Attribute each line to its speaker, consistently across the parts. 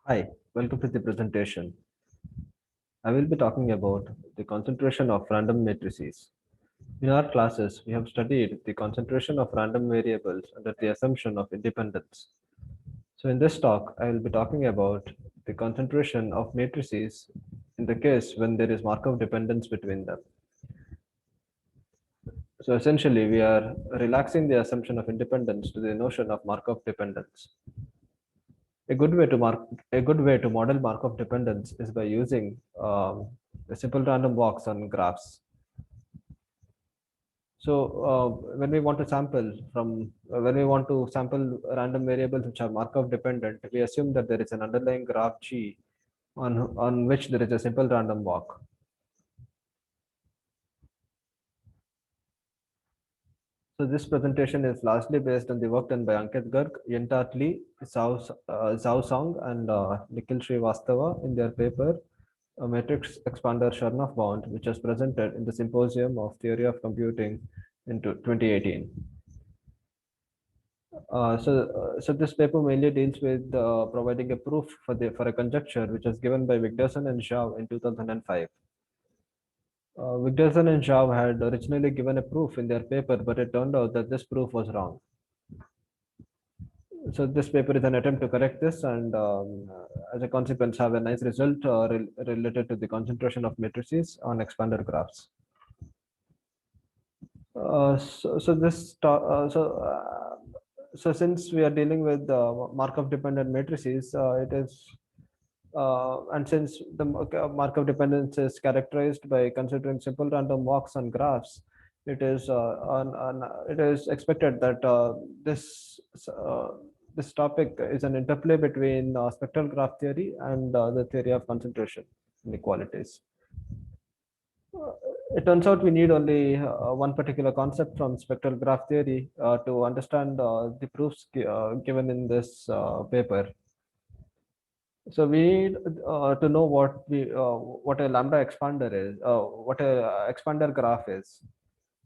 Speaker 1: Hi, welcome to the presentation. I will be talking about the concentration of random matrices. In our classes, we have studied the concentration of random variables under the assumption of independence. So in this talk, I will be talking about the concentration of matrices in the case when there is Markov dependence between them. So essentially, we are relaxing the assumption of independence to the notion of Markov dependence. A good way to model Markov dependence is by using a simple random walks on graphs. So when we want to sample when we want to sample random variables which are Markov dependent, we assume that there is an underlying graph G on which there is a simple random walk. So this presentation is largely based on the work done by Ankit Garg, Yentart Lee, Zhao Song, and Nikhil Srivastava in their paper a matrix expander Chernoff bound, which was presented in the Symposium of Theory of Computing in 2018. So this paper mainly deals with providing a proof for a conjecture which was given by Wigderson and Zhao in 2005. Wigderson and Zhao had originally given a proof in their paper, but it turned out that this proof was wrong. So this paper is an attempt to correct this, and as a consequence, have a nice result related to the concentration of matrices on expander graphs. So since we are dealing with Markov dependent matrices, and since the Markov dependence is characterized by considering simple random walks on graphs, it is expected that this topic is an interplay between spectral graph theory and the theory of concentration inequalities. Uh, it turns out we need only one particular concept from spectral graph theory to understand the proofs given in this paper. So we need to know what a lambda expander is, what a expander graph is.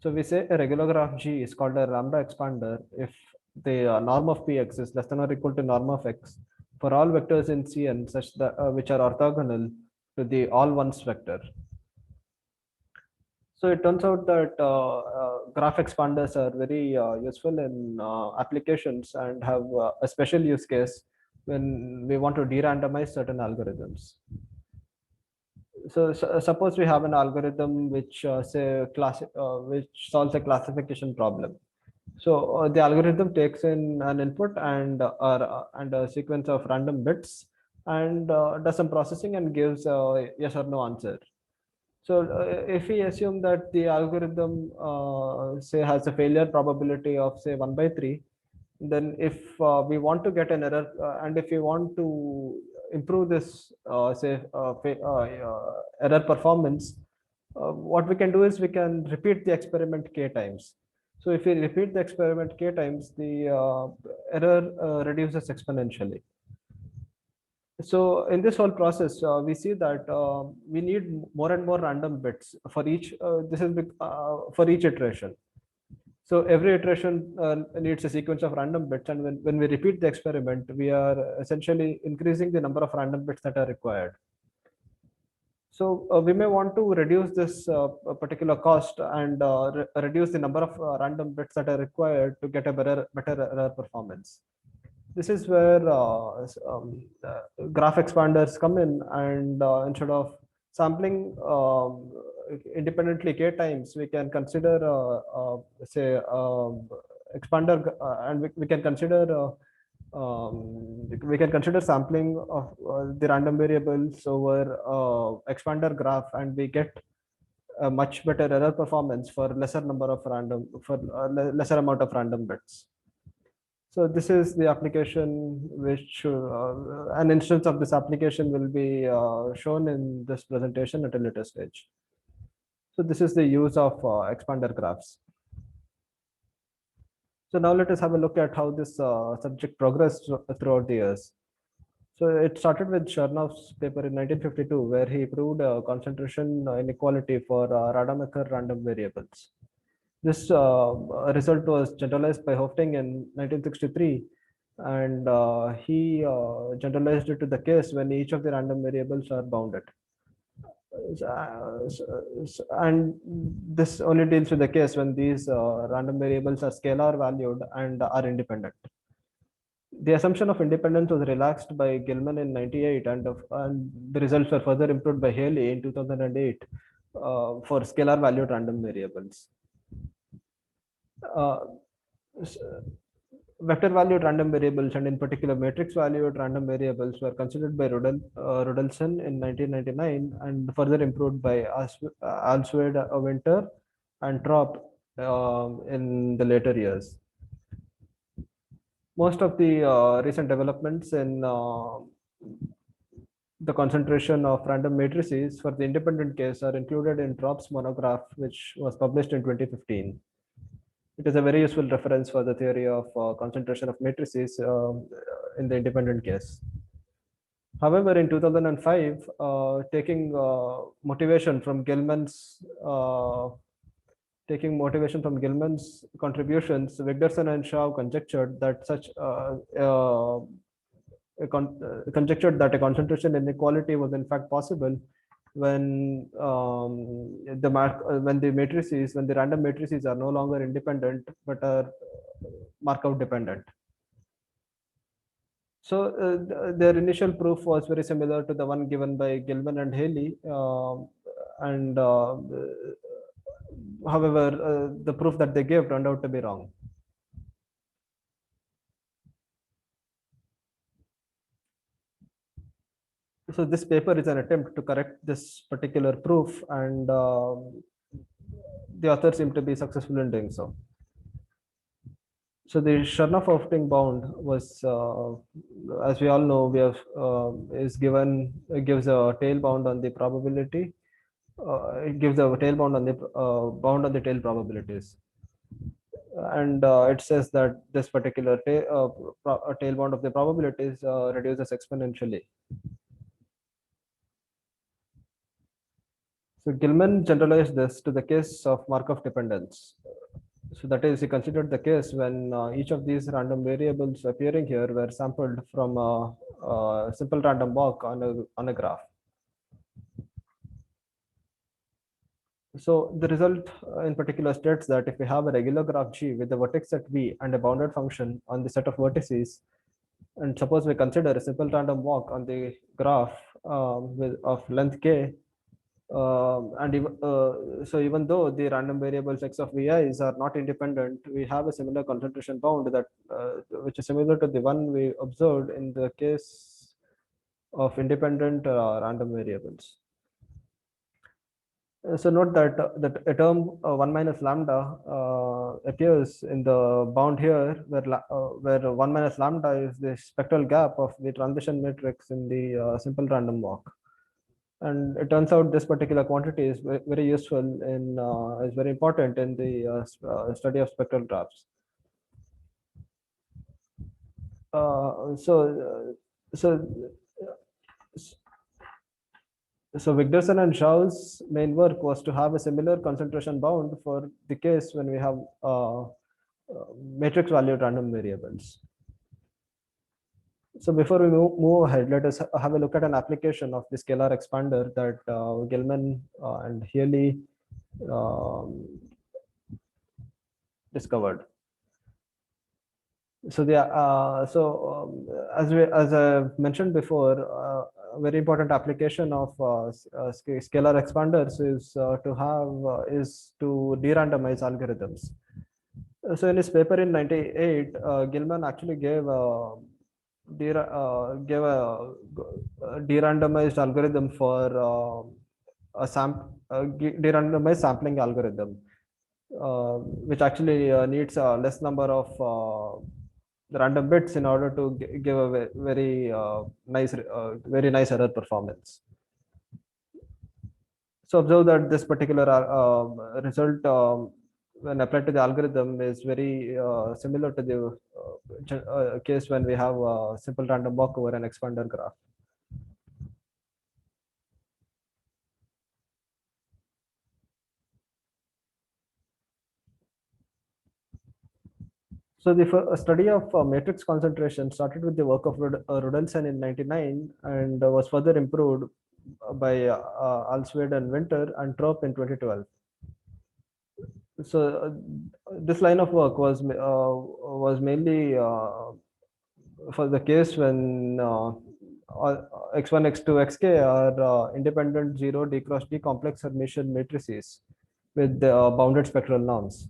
Speaker 1: So we say a regular graph G is called a lambda expander if the norm of Px is less than or equal to norm of x for all vectors in Cn such that which are orthogonal to the all ones vector. So it turns out that graph expanders are very useful in applications and have a special use case when we want to de-randomize certain algorithms. So suppose we have an algorithm which which solves a classification problem. So the algorithm takes in an input and a sequence of random bits and does some processing and gives a yes or no answer. So if we assume that the algorithm say has a failure probability of say 1 by 3, then if we want to get an error and if we want to improve this error performance, what we can do is we can repeat the experiment k times. So if we repeat the experiment k times, the error reduces exponentially. So in this whole process, we see that we need more and more random bits for each. For each iteration. So every iteration needs a sequence of random bits, and when we repeat the experiment, we are essentially increasing the number of random bits that are required. So we may want to reduce this particular cost and reduce the number of random bits that are required to get a better error performance. This is where graph expanders come in, and instead of sampling independently k times, we can consider say expander and we can consider sampling of the random variables over expander graph, and we get a much better error performance for lesser amount of random bits. So this is the application which an instance of this application will be shown in this presentation at a later stage. So this is the use of expander graphs. So now let us have a look at how this subject progressed throughout the years. So it started with Chernoff's paper in 1952, where he proved concentration inequality for Rademacher random variables. This result was generalized by Hofting in 1963, and he generalized it to the case when each of the random variables are bounded. And this only deals with the case when these random variables are scalar valued and are independent. The assumption of independence was relaxed by Gilman in 98, and the results were further improved by Haley in 2008 for scalar valued random variables. Uh, s- Vector valued random variables, and in particular matrix valued random variables, were considered by Rudelson in 1999 and further improved by Alswede, Winter, and Trop in the later years. Most of the recent developments in the concentration of random matrices for the independent case are included in Trop's monograph, which was published in 2015. It is a very useful reference for the theory of concentration of matrices in the independent case. However, in 2005, taking motivation from Gilman's contributions, Wigderson and Shaw conjectured that conjectured that a concentration inequality was in fact possible when when the random matrices are no longer independent but are Markov dependent. So their initial proof was very similar to the one given by Gilman and Haley, and however, the proof that they gave turned out to be wrong. So this paper is an attempt to correct this particular proof, and the authors seem to be successful in doing so. So the Chernoff-Houghton bound was, as we all know, gives a tail bound on the probability. It gives a tail bound on the bound on the tail probabilities, and it says that this particular tail bound of the probabilities reduces exponentially. So Gilman generalized this to the case of Markov dependence. So that is, he considered the case when each of these random variables appearing here were sampled from a simple random walk on a graph. So the result in particular states that if we have a regular graph G with a vertex set V and a bounded function on the set of vertices, and suppose we consider a simple random walk on the graph of length K, so even though the random variables x of vi's are not independent, we have a similar concentration bound that which is similar to the one we observed in the case of independent random variables. So note that a term 1 minus lambda appears in the bound here, where 1 minus lambda is the spectral gap of the transition matrix in the simple random walk. And it turns out this particular quantity is very useful is very important in the study of spectral graphs. So Wigderson and Shaw's main work was to have a similar concentration bound for the case when we have matrix valued random variables. So before we move ahead, let us have a look at an application of the scalar expander that Gilman and Haley discovered. So as I mentioned before, a very important application of scalar expanders is to de-randomize algorithms. So in his paper in '98, Gilman actually gave a de-randomized algorithm for de-randomized sampling algorithm, which actually needs a less number of random bits in order to give a very nice error performance. So observe that this particular result, when applied to the algorithm, is very similar to the case when we have a simple random walk over an expander graph. So the study of matrix concentration started with the work of Rudolfsen in 99 and was further improved by Alswede and Winter and Trop in 2012. So this line of work was mainly for the case when x1, x2, xk are independent 0 d cross d complex Hermitian matrices with bounded spectral norms.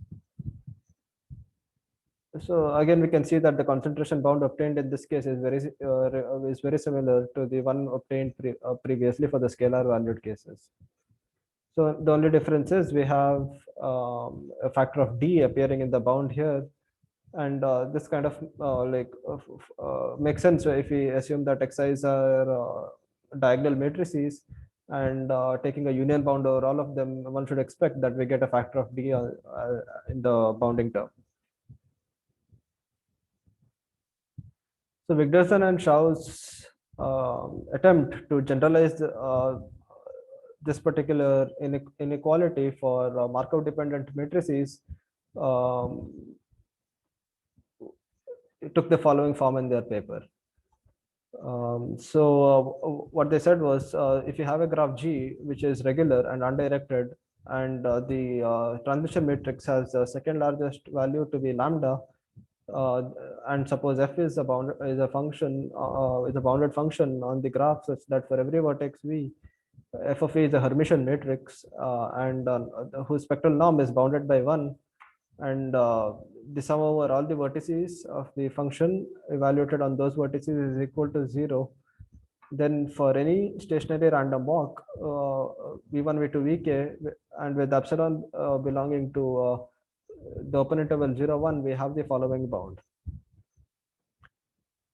Speaker 1: So again, we can see that the concentration bound obtained in this case is very similar to the one obtained previously for the scalar valued cases. So the only difference is we have a factor of d appearing in the bound here, and this kind of makes sense if we assume that xi's are diagonal matrices, and taking a union bound over all of them, one should expect that we get a factor of d in the bounding term. So Wigderson and Shaw's attempt to generalize this particular inequality for Markov dependent matrices took the following form in their paper. What they said was, if you have a graph G which is regular and undirected, and the transition matrix has the second largest value to be lambda, and suppose f is a bounded function on the graph such that for every vertex v, f of a is a Hermitian matrix, and whose spectral norm is bounded by 1, and the sum over all the vertices of the function evaluated on those vertices is equal to 0, then for any stationary random walk v1, v2, vk, and with epsilon belonging to the open interval 0, 1, we have the following bound.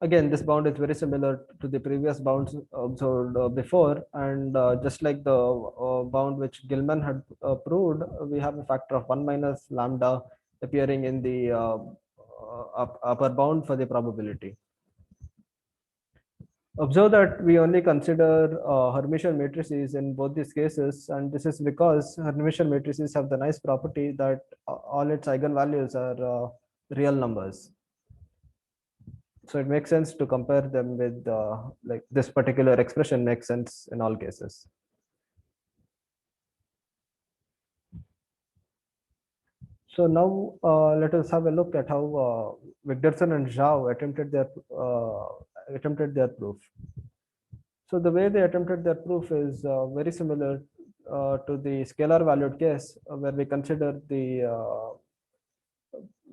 Speaker 1: Again, this bound is very similar to the previous bounds observed before, and just like the bound which Gilman had proved, we have a factor of 1 minus lambda appearing in the upper bound for the probability. Observe that we only consider Hermitian matrices in both these cases, and this is because Hermitian matrices have the nice property that all its eigenvalues are real numbers. So it makes sense to compare them with like this particular expression makes sense in all cases. So now let us have a look at how Wigderson and Zhao attempted their proof. So the way they attempted their proof is very similar to the scalar valued case, where we consider the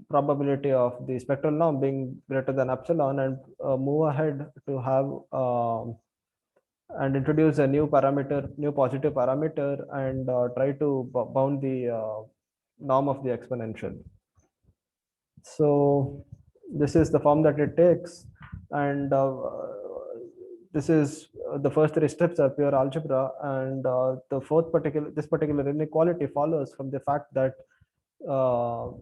Speaker 1: probability of the spectral norm being greater than epsilon, and move ahead to have and introduce a new positive parameter, and try to bound the norm of the exponential. So this is the form that it takes, and this is the first three steps are pure algebra, and this particular inequality follows from the fact that the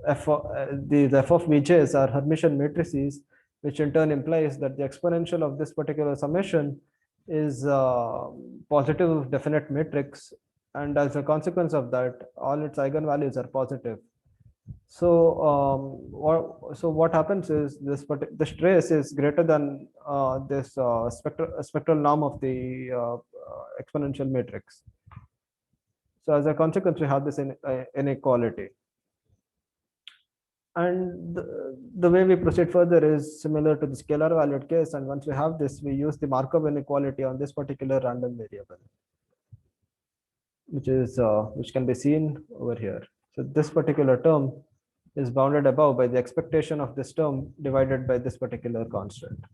Speaker 1: f of vj's are Hermitian matrices, which in turn implies that the exponential of this particular summation is positive definite matrix, and as a consequence of that, all its eigenvalues are positive. So what happens is this trace is greater than this spectral norm of the exponential matrix. So as a consequence, we have this inequality. And the way we proceed further is similar to the scalar valued case. And once we have this, we use the Markov inequality on this particular random variable, which can be seen over here. So this particular term is bounded above by the expectation of this term divided by this particular constant.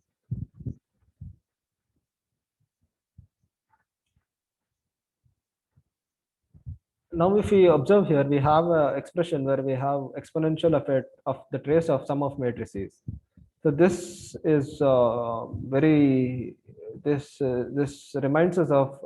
Speaker 1: Now, if we observe here, we have an expression where we have exponential effect of the trace of sum of matrices. So this is this reminds us of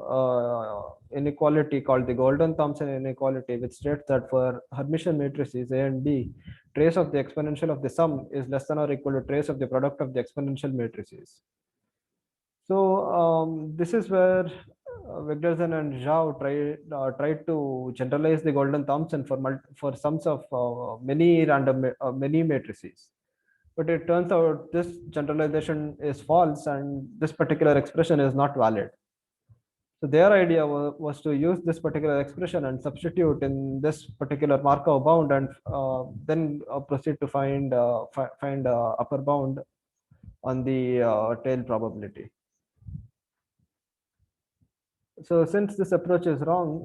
Speaker 1: inequality called the Golden-Thomson inequality, which states that for Hermitian matrices A and B, trace of the exponential of the sum is less than or equal to trace of the product of the exponential matrices. So this is where Wigderson and Zhao tried to generalize the Golden Thomson for sums of many matrices. But it turns out this generalization is false, and this particular expression is not valid. So their idea was to use this particular expression and substitute in this particular Markov bound, and then proceed to find upper bound on the tail probability. So since this approach is wrong,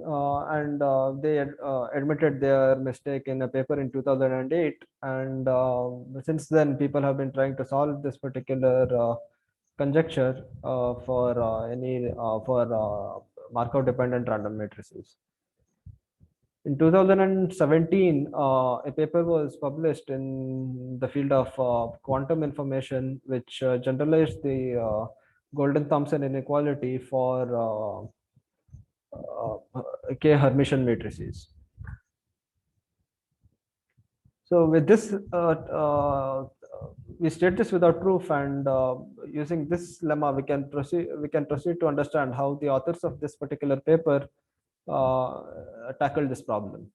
Speaker 1: and they admitted their mistake in a paper in 2008, and since then people have been trying to solve this particular conjecture for Markov dependent random matrices. In 2017, a paper was published in the field of quantum information, which generalized the Golden Thomson inequality for K Hermitian matrices. So with this, we state this without proof, and using this lemma, we can proceed to understand how the authors of this particular paper tackled this problem.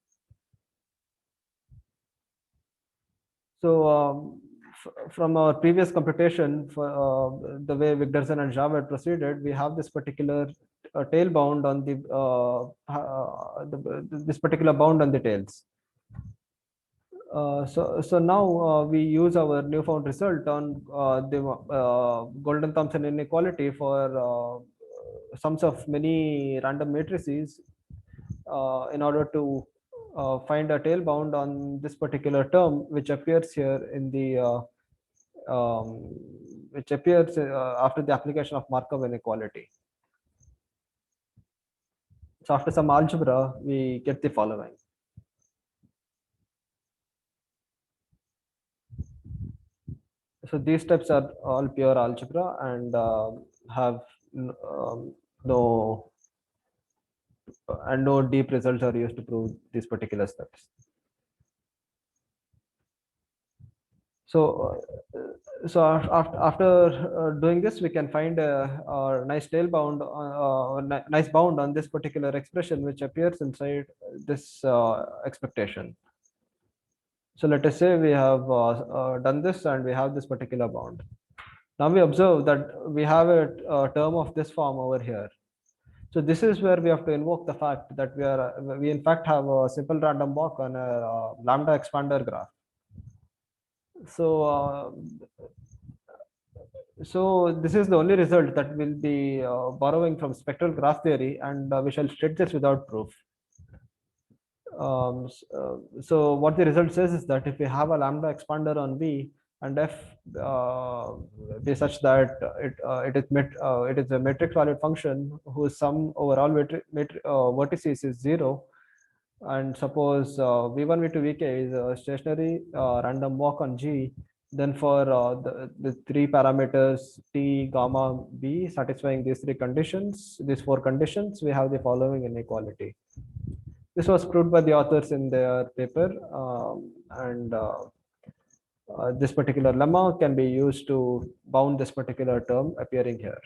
Speaker 1: So from our previous computation, for the way Wigderson and Zhao had proceeded, we have this particular tail bound on this particular bound on the tails. So now we use our newfound result on the Golden Thomson inequality for sums of many random matrices in order to find a tail bound on this particular term, which appears here in the which appears after the application of Markov inequality. So after some algebra, we get the following. So these steps are all pure algebra and have no deep results are used to prove these particular steps. So after doing this, we can find a nice tail bound, nice bound on this particular expression, which appears inside this expectation. So let us say we have done this and we have this particular bound. Now we observe that we have a term of this form over here. So this is where we have to invoke the fact that we in fact have a simple random walk on a lambda expander graph. So so this is the only result that we'll be borrowing from spectral graph theory, and we shall state this without proof. So what the result says is that if we have a lambda expander on V, and f be such that it is a matrix valued function whose sum over all vertices is 0, and suppose v1 v2 vk is a stationary random walk on G, then for the three parameters t, gamma, b satisfying these four conditions, we have the following inequality. This was proved by the authors in their paper, and this particular lemma can be used to bound this particular term appearing here.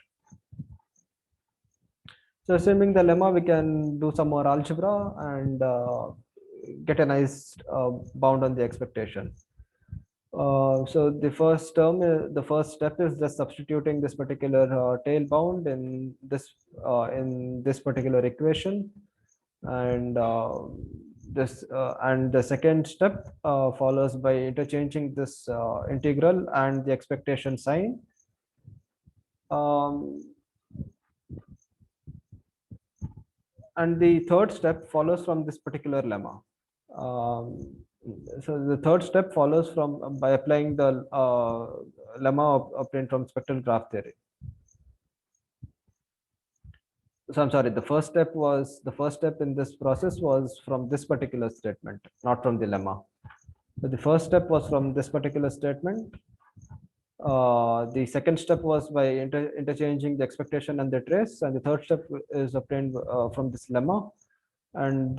Speaker 1: So assuming the lemma, we can do some more algebra and get a nice bound on the expectation. So the first step is just substituting this particular tail bound in this particular equation, and the second step follows by interchanging this integral and the expectation sign. And the third step follows from this particular lemma. So the third step follows from by applying the lemma obtained from spectral graph theory. So I'm sorry, the first step in this process was from this particular statement, not from the lemma. So the first step was from this particular statement. The second step was by interchanging the expectation and the trace, and the third step is obtained from this lemma, and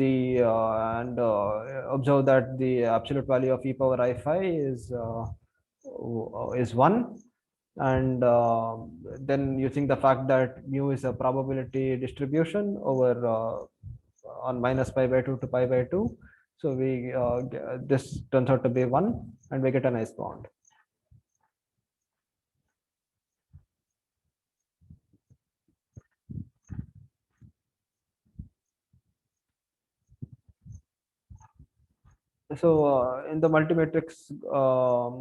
Speaker 1: observe that the absolute value of e power I phi is 1, And then using the fact that mu is a probability distribution over on minus pi by 2 to pi by 2. So this turns out to be 1, and we get a nice bond. So in the multimatrix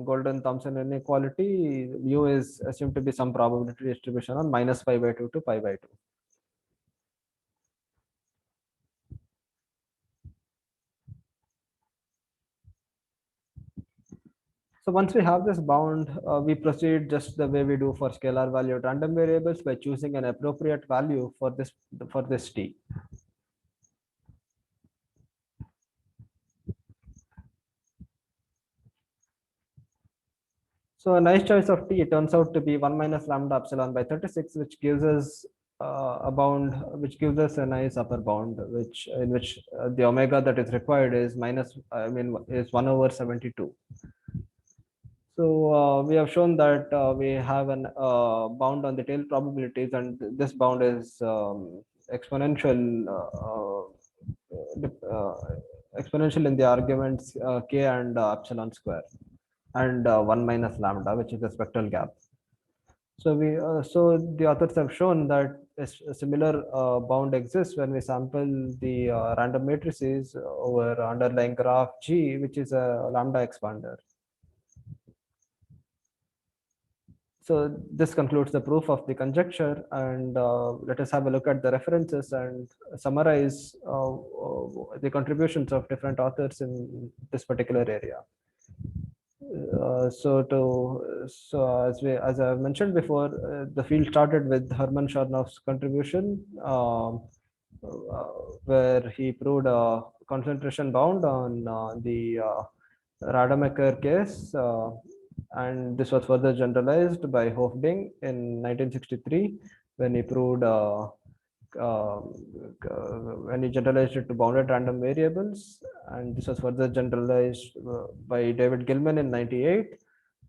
Speaker 1: Golden-Thomson inequality, mu is assumed to be some probability distribution on minus pi by 2 to pi by 2. So once we have this bound, we proceed just the way we do for scalar valued random variables by choosing an appropriate value for this t. So a nice choice of t, it turns out to be 1 minus lambda epsilon by 36, which gives us a bound, which gives us a nice upper bound, which in which the omega that is required is is 1 over 72. So we have shown that we have an bound on the tail probabilities, and this bound is exponential, exponential in the arguments k and epsilon square, and 1 minus lambda, which is the spectral gap. So so the authors have shown that a similar bound exists when we sample the random matrices over underlying graph G, which is a lambda expander. So this concludes the proof of the conjecture, and let us have a look at the references and summarize the contributions of different authors in this particular area. As I mentioned before, the field started with Hermann Chernoff's contribution, where he proved a concentration bound on the Rademacher case, and this was further generalized by Hofding in 1963 when he proved uh, when he generalized it to bounded random variables, and this was further generalized by David Gilman in 98,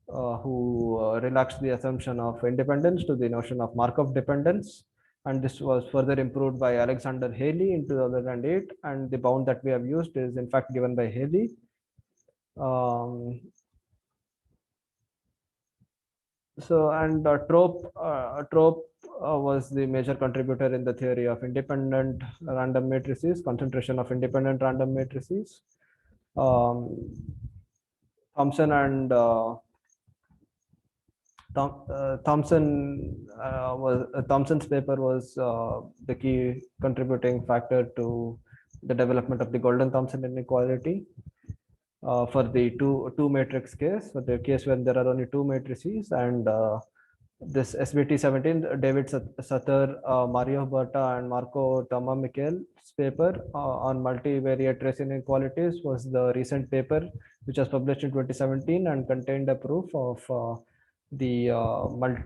Speaker 1: who relaxed the assumption of independence to the notion of Markov dependence, and this was further improved by Alexander Haley in 2008, and the bound that we have used is in fact given by Haley. Trope was the major contributor in the theory of independent random matrices, concentration of independent random matrices. Thomson and Thomson's paper was the key contributing factor to the development of the Golden-Thomson inequality. For the two matrix case, for the case when there are only two matrices, and this SBT 17, David Sutter, Mario Berta, and Marco Tamamichael's paper on multivariate trace inequalities was the recent paper which was published in 2017 and contained a proof of the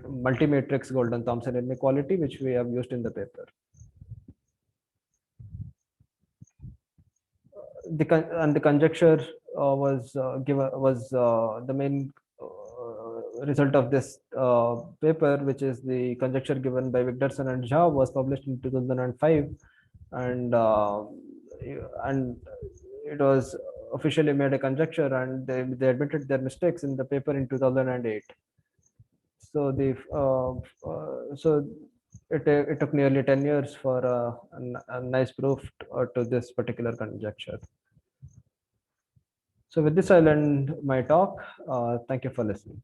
Speaker 1: multi-matrix Golden-Thomson inequality, which we have used in the paper. The conjecture was the main result of this paper, which is the conjecture given by Wigderson and Zhao, was published in 2005, and it was officially made a conjecture, and they admitted their mistakes in the paper in 2008. So it took nearly 10 years for a nice proof to this particular conjecture. So with this, I'll end my talk. Thank you for listening.